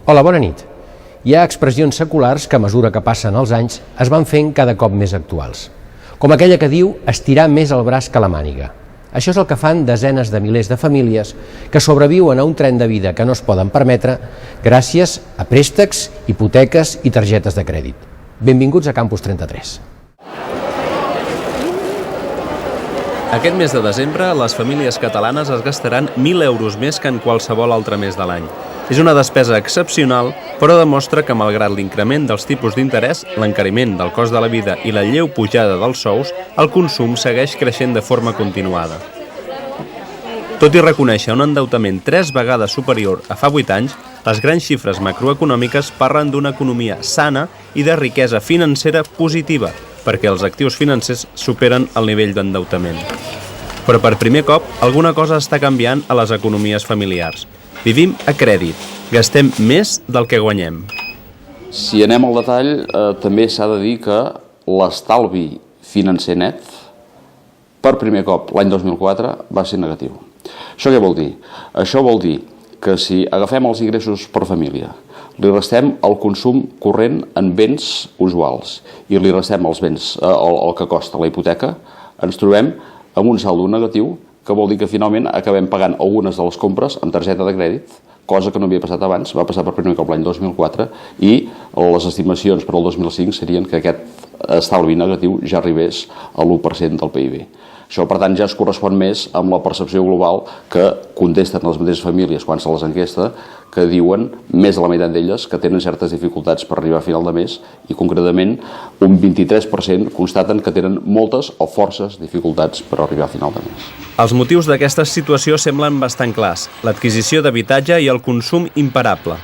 Hola, bona nit. Hi ha expressions seculars que a mesura que passen els anys es van fent cada cop més actuals, com aquella que diu estirar més el braç que la màniga. Això és el que fan desenes de milers de famílies que sobreviuen a un tren de vida que no es poden permetre gràcies a préstecs, hipoteques i targetes de crèdit. Benvinguts a Campus 33. Aquest mes de desembre, les famílies catalanes es gastaran 1.000 euros més que en qualsevol altre mes de l'any. És una despesa excepcional, però demostra que malgrat l'increment dels tipus d'interès, l'encariment del cost de la vida i la lleu pujada dels sous, el consum segueix creixent de forma continuada. Tot i reconèixer un endeutament 3 vegades superior a fa 8 anys, les grans xifres macroeconòmiques parlen d'una economia sana i de riquesa financera positiva, perquè els actius financers superen el nivell d'endeutament. Però per primer cop, alguna cosa està canviant a les economies familiars. Vivim a crèdit, gastem més del que guanyem. Si anem al detall, també s'ha de dir que l'estalvi financer net, per primer cop l'any 2004, va ser negatiu. Això què vol dir? Això vol dir que si agafem els ingressos per família, li restem el consum corrent en béns usuals i li restem els béns, el que costa la hipoteca, ens trobem amb un saldo negatiu, que vol dir que finalment acabem pagant algunes de les compres amb targeta de crèdit, cosa que no havia passat abans, va passar per primer cop l'any 2004, i les estimacions per al 2005 serien que aquest estalvi negatiu ja arribés a l'1% del PIB. Això, per tant, ja es correspon més amb la percepció global que contesten les mateixes famílies quan se les enquesta, que diuen, més de la meitat d'elles, que tenen certes dificultats per arribar a final de mes i, concretament, un 23% constaten que tenen moltes o forces dificultats per arribar a final de mes. Els motius d'aquesta situació semblen bastant clars: l'adquisició d'habitatge i el consum imparable.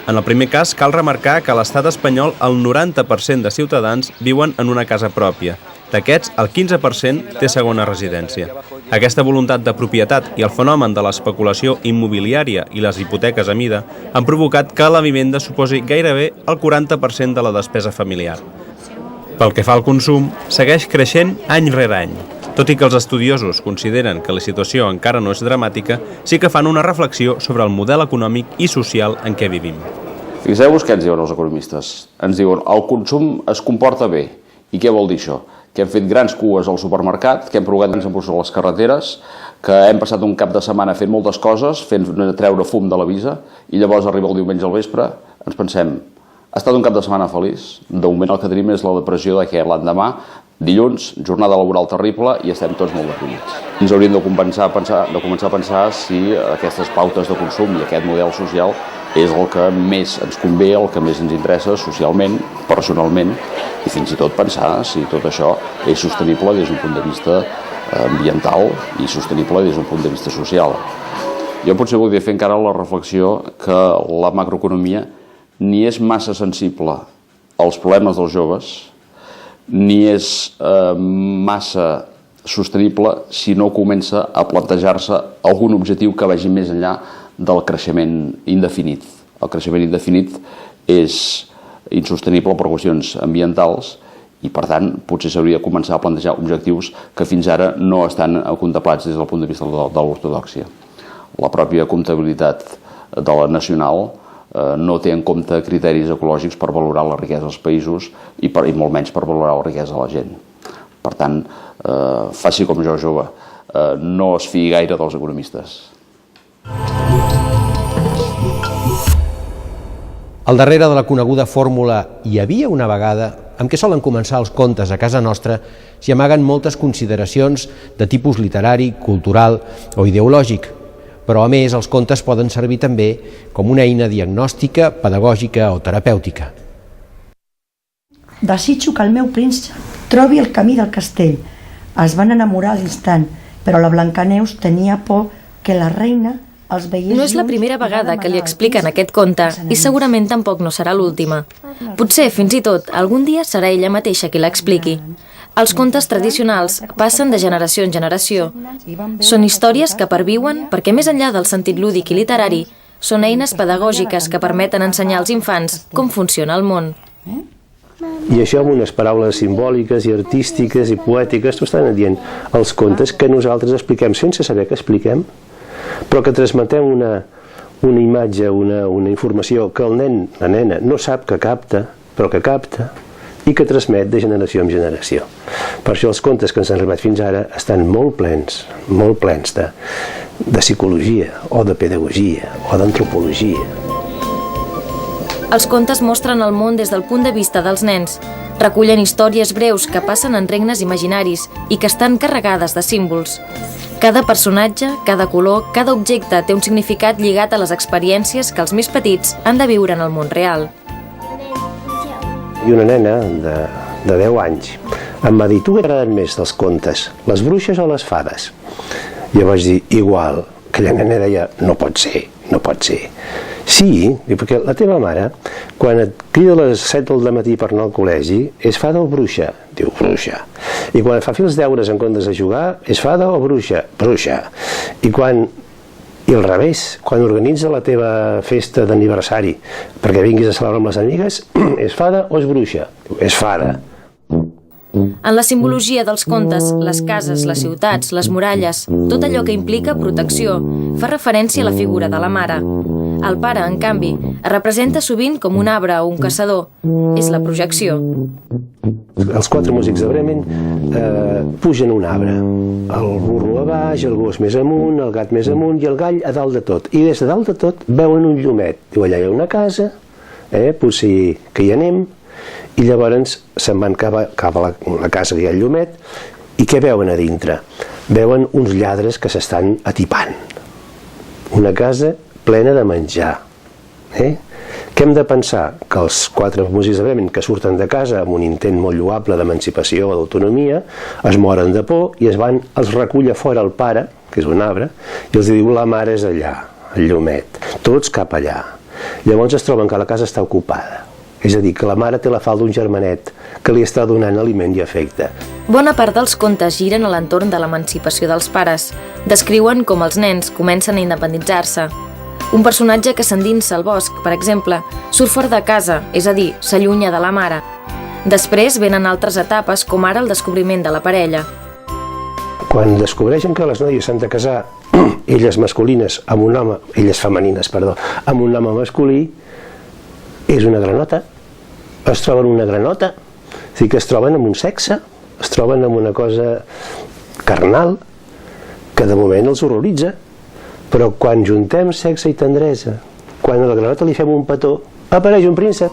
En el primer cas, cal remarcar que a l'estat espanyol el 90% de ciutadans viuen en una casa pròpia. D'aquests, el 15% té segona residència. Aquesta voluntat de propietat i el fenomen de l'especulació immobiliària i les hipoteques a mida han provocat que la vivenda suposi gairebé el 40% de la despesa familiar. Pel que fa al consum, segueix creixent any rere any. Tot i que els estudiosos consideren que la situació encara no és dramàtica, sí que fan una reflexió sobre el model econòmic i social en què vivim. Fixeu-vos què ens diuen els economistes. Ens diuen el consum es comporta bé. I què vol dir això? Que hem fet grans cues al supermercat, que hem provocat grans embussos a les carreteres, que hem passat un cap de setmana fent moltes coses, fent treure fum de la visa, i llavors arriba el diumenge al vespre, ens pensem, ha estat un cap de setmana feliç? De moment el que tenim és la depressió de que l'endemà, dilluns, jornada laboral terrible i estem tots molt deprimits. Ens hauríem de començar a pensar si aquestes pautes de consum i aquest model social és el que més ens convé, el que més ens interessa socialment, personalment, i fins i tot pensar si tot això és sostenible des d'un punt de vista ambiental i sostenible des d'un punt de vista social. Jo potser voldria fer encara la reflexió que la macroeconomia ni és massa sensible als problemes dels joves, ni és massa sostenible si no comença a plantejar-se algun objectiu que vagi més enllà del creixement indefinit. El creixement indefinit és insostenible per qüestions ambientals i, per tant, potser s'hauria de començar a plantejar objectius que fins ara no estan contemplats des del punt de vista de l'ortodòxia. La pròpia comptabilitat de la nacional no té en compte criteris ecològics per valorar la riquesa dels països i molt menys per valorar la riquesa de la gent. Per tant, faci com jo, jove, no es fiï gaire dels economistes. Al darrere de la coneguda fórmula "hi havia una vegada", amb què solen començar els contes a casa nostra, s'hi amaguen moltes consideracions de tipus literari, cultural o ideològic. Però, a més, els contes poden servir també com una eina diagnòstica, pedagògica o terapèutica. Desitjo que el meu príncep trobi el camí del castell. Es van enamorar a l'instant, però la Blancaneus tenia por que la reina els veiés... No és la primera vegada que li expliquen aquest conte i segurament tampoc no serà l'última. Potser, fins i tot, algun dia serà ella mateixa qui l'expliqui. Els contes tradicionals passen de generació en generació. Són històries que perviuen perquè, més enllà del sentit lúdic i literari, són eines pedagògiques que permeten ensenyar als infants com funciona el món. I això amb unes paraules simbòliques i artístiques i poètiques, t'ho estan dient, els contes que nosaltres expliquem sense saber que expliquem, però que transmetem una imatge, una informació que el nen, la nena, no sap que capta, però que capta, i que transmet de generació en generació. Per això els contes que ens han arribat fins ara estan molt plens de psicologia, o de pedagogia, o d'antropologia. Els contes mostren el món des del punt de vista dels nens. Recullen històries breus que passen en regnes imaginaris i que estan carregades de símbols. Cada personatge, cada color, cada objecte té un significat lligat a les experiències que els més petits han de viure en el món real. I una nena de 10 anys em va dir: tu t'agraden més dels contes, les bruixes o les fades? Jo vaig dir, igual. Aquella nena deia, no pot ser. Sí, perquè la teva mare, quan et crida a les 7 del matí per anar al col·legi, és fada o bruixa? Diu, bruixa. I quan fa fer els deures en comptes de jugar, és fada o bruixa? Bruixa. I al revés, quan organitza la teva festa d'aniversari perquè vinguis a celebrar amb les amigues, és fada o és bruixa? És fada. En la simbologia dels contes, les cases, les ciutats, les muralles, tot allò que implica protecció, fa referència a la figura de la mare. El pare, en canvi, es representa sovint com un arbre o un caçador. És la projecció. Els 4 músics de Bremen pugen un arbre. El burro a baix, el gos més amunt, el gat més amunt i el gall a dalt de tot. I des de dalt de tot veuen un llumet. Diu, allà hi ha una casa, potser que hi anem. I llavors se'n van cap a la casa que hi ha el llumet. I què veuen a dintre? Veuen uns lladres que s'estan atipant. Una casa plena de menjar. Què hem de pensar? Que els 4 músics de Bremen que surten de casa amb un intent molt lloable d'emancipació o d'autonomia es moren de por i els recull a fora el pare, que és un arbre, i els diu la mare és allà, el llumet. Tots cap allà. Llavors es troben que la casa està ocupada. És a dir, que la mare té la falda d'un germanet que li està donant aliment i afecte. Bona part dels contes giren a l'entorn de l'emancipació dels pares. Descriuen com els nens comencen a independitzar-se. Un personatge que s'endinsa al bosc, per exemple, surt fora de casa, és a dir, s'allunya de la mare. Després venen altres etapes, com ara el descobriment de la parella. Quan descobreixen que les noies s'han de casar, elles masculines amb un home, elles femenines, perdó, amb un home masculí, és una granota. Es troben una granota, és a dir, que es troben amb un sexe, es troben amb una cosa carnal, que de moment els horroritza. Però quan juntem sexe i tendresa, quan a la granota li fem un petó, apareix un príncep.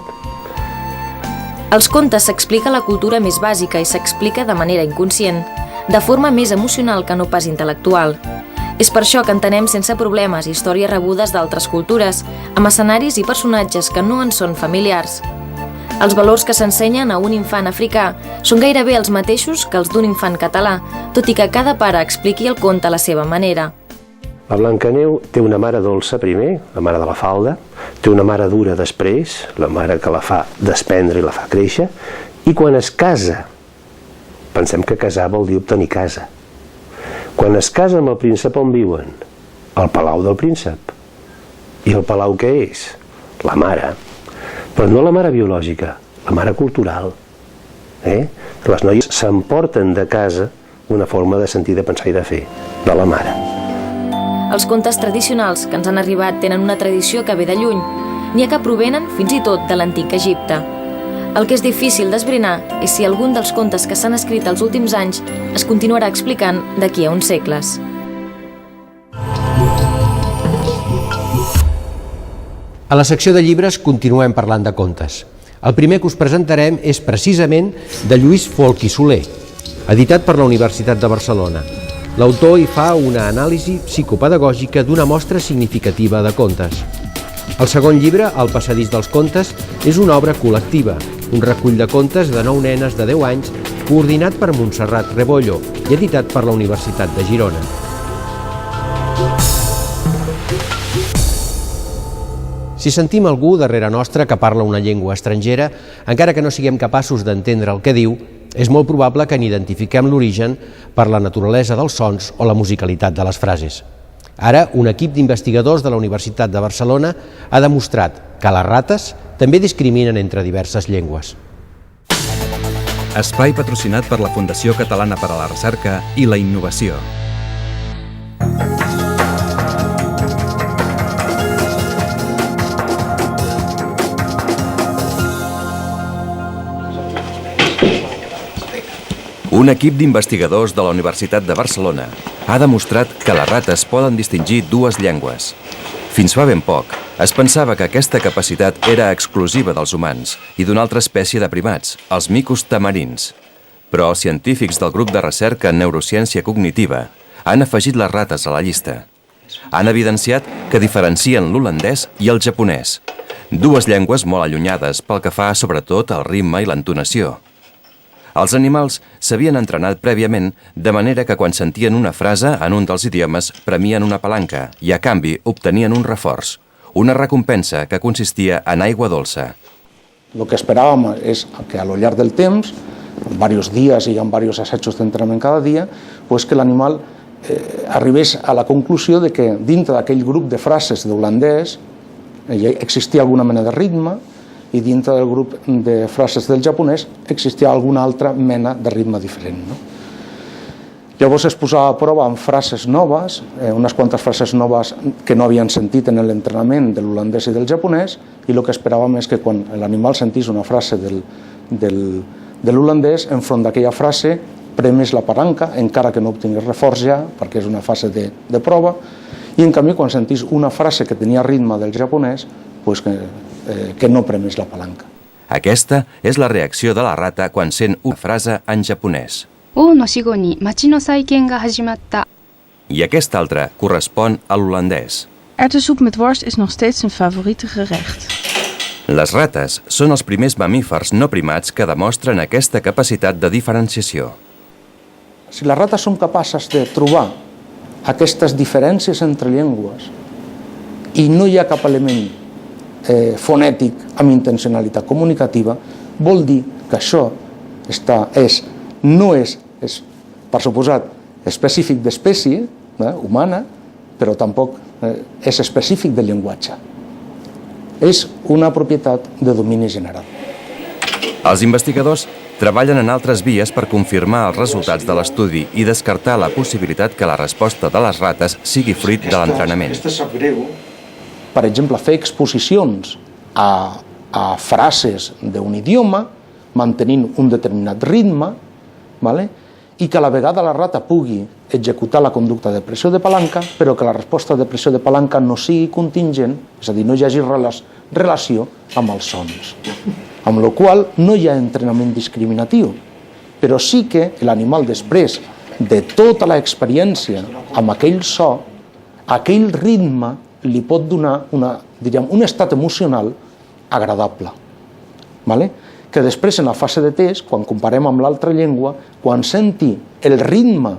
Als contes s'explica la cultura més bàsica i s'explica de manera inconscient, de forma més emocional que no pas intel·lectual. És per això que entenem sense problemes històries rebudes d'altres cultures, amb escenaris i personatges que no ens són familiars. Els valors que s'ensenyen a un infant africà són gairebé els mateixos que els d'un infant català, tot i que cada pare expliqui el conte a la seva manera. La Blancaneu té una mare dolça primer, la mare de la falda, té una mare dura després, la mare que la fa desprendre i la fa créixer, i quan es casa, pensem que casar vol dir obtenir casa. Quan es casa amb el príncep, on viuen? Al palau del príncep. I el palau què és? La mare. Però no la mare biològica, la mare cultural. Les noies s'emporten de casa una forma de sentir, de pensar i de fer, de la mare. Els contes tradicionals que ens han arribat tenen una tradició que ve de lluny, n'hi ha que provenen fins i tot de l'antic Egipte. El que és difícil d'esbrinar és si algun dels contes que s'han escrit els últims anys es continuarà explicant d'aquí a uns segles. A la secció de llibres continuem parlant de contes. El primer que us presentarem és precisament de Lluís Folch i Soler, editat per la Universitat de Barcelona. L'autor hi fa una anàlisi psicopedagògica d'una mostra significativa de contes. El segon llibre, El passadís dels contes, és una obra col·lectiva, un recull de contes de 9 nenes de 10 anys, coordinat per Montserrat Rebollo i editat per la Universitat de Girona. Si sentim algú darrere nostre que parla una llengua estrangera, encara que no siguem capaços d'entendre el que diu, és molt probable que n'identifiquem l'origen per la naturalesa dels sons o la musicalitat de les frases. Ara, un equip d'investigadors de la Universitat de Barcelona ha demostrat que les rates també discriminen entre diverses llengües. Espai patrocinat per la Fundació Catalana per a la Recerca i la Innovació. Un equip d'investigadors de la Universitat de Barcelona ha demostrat que les rates poden distingir dues llengües. Fins fa ben poc, es pensava que aquesta capacitat era exclusiva dels humans i d'una altra espècie de primats, els micos tamarins. Però els científics del grup de recerca en neurociència cognitiva han afegit les rates a la llista. Han evidenciat que diferencien l'holandès i el japonès, dues llengües molt allunyades pel que fa sobretot al ritme i l'entonació. Els animals s'havien entrenat prèviament de manera que quan sentien una frase en un dels idiomes premien una palanca i a canvi obtenien un reforç, una recompensa que consistia en aigua dolça. Lo que esperàvem és que a lo llarg del temps, en diversos dies i en diversos assajos d'entrenament cada dia, que l'animal arribés a la conclusió de que dintre d'aquell grup de frases d'holandès existia alguna mena de ritme i dintre del grup de frases del japonès existia alguna altra mena de ritme diferent. Llavors es posava a prova amb frases noves, unes quantes frases noves que no havien sentit en l'entrenament de l'holandès i del japonès, i el que esperàvem és que quan l'animal sentís una frase de l'holandès, enfront d'aquella frase premés la palanca, encara que no obtingués reforç ja, perquè és una fase de prova, i en canvi quan sentís una frase que tenia ritme del japonès, que no premés la palanca. Aquesta és la reacció de la rata quan sent una frase en japonès. I aquesta altra correspon a l'holandès. Erwtensoep met worst is nog steeds een favoriete gerecht. Les rates són els primers mamífers no primats que demostren aquesta capacitat de diferenciació. Si les rates són capaces de trobar aquestes diferències entre llengües i no hi ha cap element fonètic amb intencionalitat comunicativa, vol dir que això no és, per suposat, específic d'espècie humana, però tampoc és específic del llenguatge. És una propietat de domini general. Els investigadors treballen en altres vies per confirmar els resultats de l'estudi i descartar la possibilitat que la resposta de les rates sigui fruit de l'entrenament. Per exemple, fer exposicions a frases d'un idioma, mantenint un determinat ritme, i que a la vegada la rata pugui executar la conducta de pressió de palanca, però que la resposta de pressió de palanca no sigui contingent, és a dir, no hi hagi relació amb els sons. Amb la qual cosa no hi ha entrenament discriminatiu, però sí que l'animal després de tota l'experiència amb aquell so, aquell ritme li pot donar un estat emocional agradable. Que després en la fase de test, quan comparem amb l'altra llengua, quan senti el ritme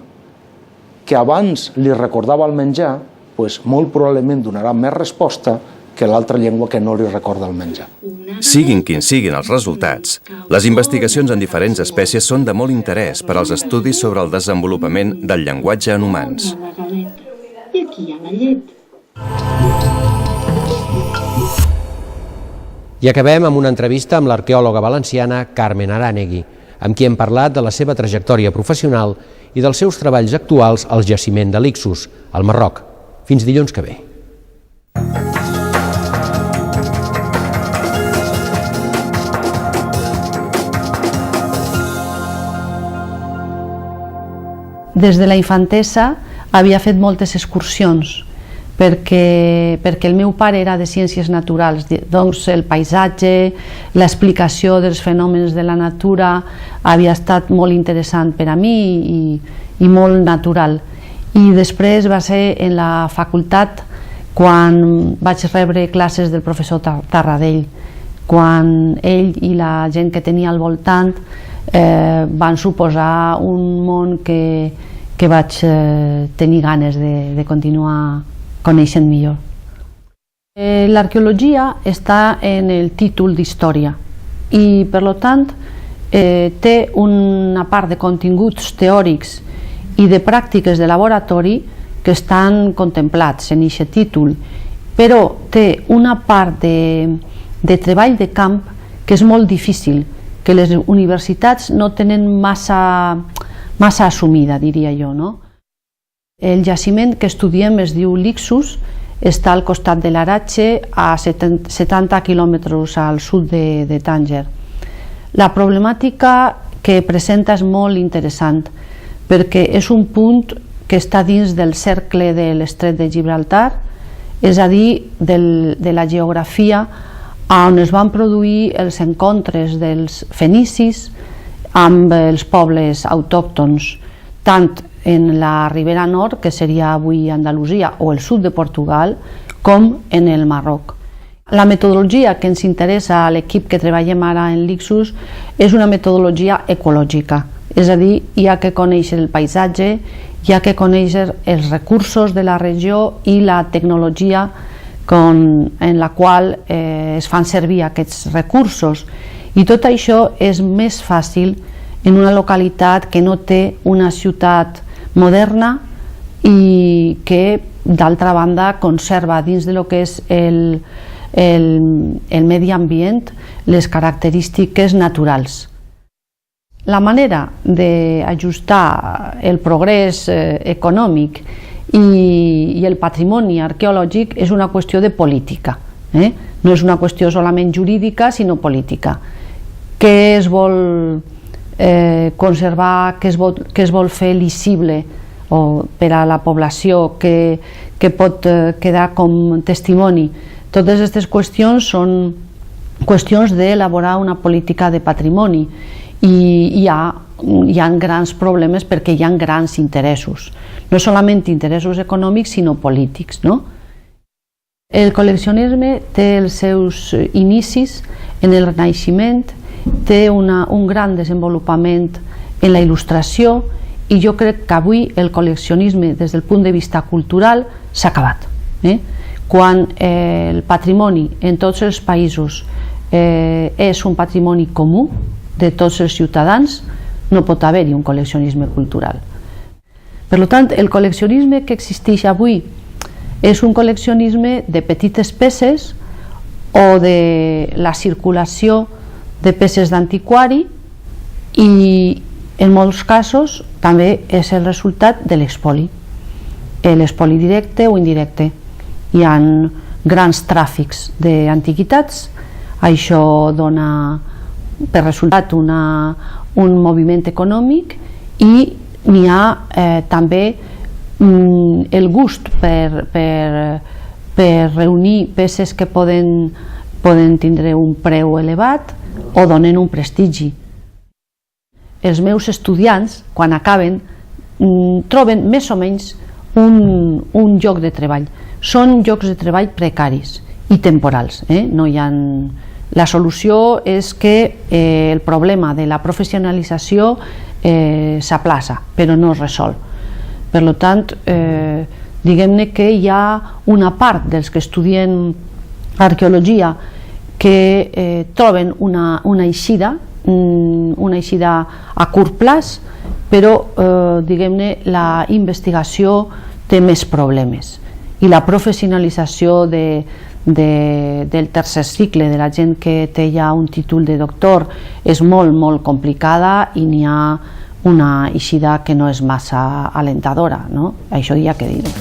que abans li recordava el menjar, molt probablement donarà més resposta que l'altra llengua que no li recorda el menjar. Siguin quins siguin els resultats, les investigacions en diferents espècies són de molt interès per als estudis sobre el desenvolupament del llenguatge en humans. I aquí hi ha la llet. I acabem amb una entrevista amb l'arqueòloga valenciana Carmen Arànegui, amb qui hem parlat de la seva trajectòria professional i dels seus treballs actuals al jaciment de l'Ixus, al Marroc. Fins dilluns que ve. Des de la infantesa havia fet moltes excursions, perquè el meu pare era de ciències naturals, doncs el paisatge, l'explicació dels fenòmens de la natura havia estat molt interessant per a mi i molt natural. I després va ser en la facultat quan vaig rebre classes del professor Tarradell, quan ell i la gent que tenia al voltant van suposar un món que vaig tenir ganes de continuar coneixent millor. L'arqueologia està en el títol d'història i, per tant, té una part de continguts teòrics i de pràctiques de laboratori que estan contemplats en aquest títol, però té una part de treball de camp que és molt difícil, que les universitats no tenen massa assumida, diria jo, no? El jaciment que estudiem es diu l'Ixus, està al costat de l'Aratxe, a 70 quilòmetres al sud de Tànger. La problemàtica que presenta és molt interessant, perquè és un punt que està dins del cercle de l'Estret de Gibraltar, és a dir, de la geografia on es van produir els encontres dels fenicis amb els pobles autòctons, tant en la ribera nord, que seria avui Andalusia, o el sud de Portugal, com en el Marroc. La metodologia que ens interessa a l'equip que treballem ara en l'Ixus és una metodologia ecològica, és a dir, hi ha que conèixer el paisatge, hi ha que conèixer els recursos de la regió i la tecnologia en la qual es fan servir aquests recursos. I tot això és més fàcil en una localitat que no té una ciutat moderna i que, d'altra banda, conserva dins de lo que és el medi ambient les característiques naturals. La manera d'ajustar el progrés econòmic i el patrimoni arqueològic és una qüestió de política. No és una qüestió solament jurídica, sinó política. Què es vol conservar, què es vol fer lisible per a la població, que pot quedar com testimoni. Totes aquestes qüestions són qüestions d'elaborar una política de patrimoni i hi ha grans problemes perquè hi ha grans interessos, no solament interessos econòmics sinó polítics. El col·leccionisme té els seus inicis en el Renaixement, té un gran desenvolupament en la il·lustració i jo crec que avui el col·leccionisme des del punt de vista cultural s'ha acabat. Quan el patrimoni en tots els països és un patrimoni comú de tots els ciutadans, no pot haver-hi un col·leccionisme cultural. Per tant, el col·leccionisme que existeix avui és un col·leccionisme de petites peces o de la circulació de peces d'antiquari i en molts casos també és el resultat de l'espoli, l'espoli directe o indirecte. Hi ha grans tràfics d'antiguitats, això dona per resultat un moviment econòmic i n'hi ha també el gust per reunir peces que poden tindre un preu elevat o donen un prestigi. Els meus estudiants, quan acaben, troben més o menys un lloc de treball. Són llocs de treball precaris i temporals. La solució és que el problema de la professionalització s'aplaça, però no es resol. Per tant, diguem-ne que hi ha una part dels que estudien arqueologia que troben una eixida a curt plaç, però diguem-ne la investigació té més problemes i la professionalització del tercer cicle, de la gent que té ja un títol de doctor, és molt, molt complicada i n'hi ha una eixida que no és massa alentadora, no? Això hi ha que dir-ho.